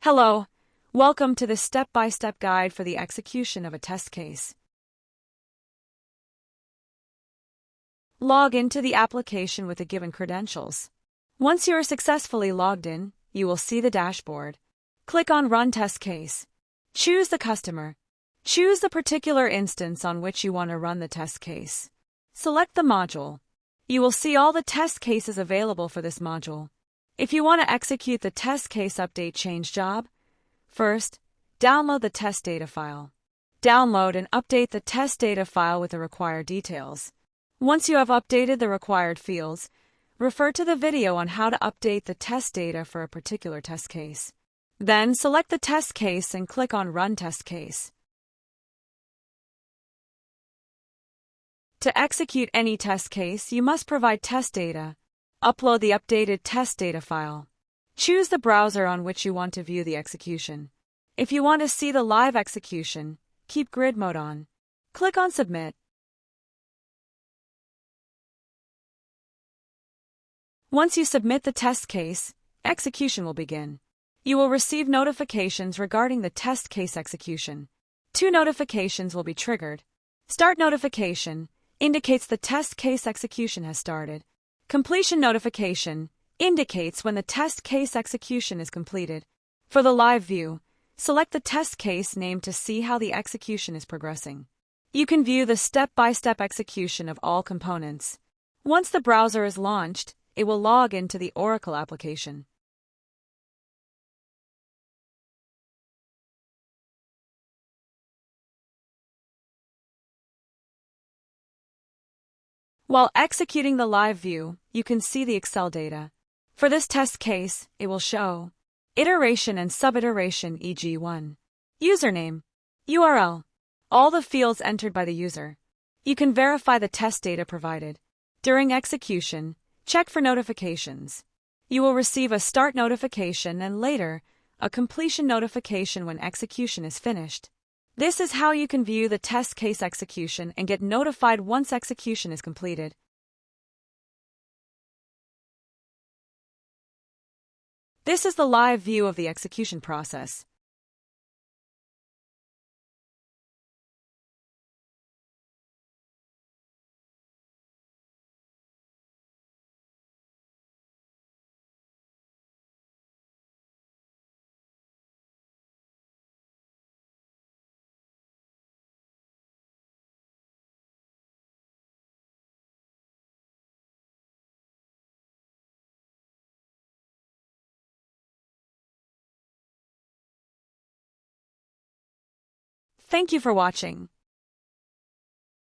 Hello, welcome to the step-by-step guide for the execution of a test case. Log into the application with the given credentials. Once you are successfully logged in, you will see the dashboard. Click on Run Test Case. Choose the customer. Choose the particular instance on which you want to run the test case. Select the module. You will see all the test cases available for this module. If you want to execute the test case update change job, first, download the test data file. Download and update the test data file with the required details. Once you have updated the required fields, refer to the video on how to update the test data for a particular test case. Then select the test case and click on Run Test Case. To execute any test case, you must provide test data. Upload the updated test data file. Choose the browser on which you want to view the execution. If you want to see the live execution, keep grid mode on. Click on Submit. Once you submit the test case, execution will begin. You will receive notifications regarding the test case execution. 2 notifications will be triggered. Start notification indicates the test case execution has started. Completion notification indicates when the test case execution is completed. For the live view, select the test case name to see how the execution is progressing. You can view the step-by-step execution of all components. Once the browser is launched, it will log into the Oracle application. While executing the live view, you can see the Excel data. For this test case, it will show iteration and sub-iteration, e.g. 1. Username, URL, all the fields entered by the user. You can verify the test data provided. During execution, check for notifications. You will receive a start notification and later, a completion notification when execution is finished. This is how you can view the test case execution and get notified once execution is completed. This is the live view of the execution process. Thank you for watching.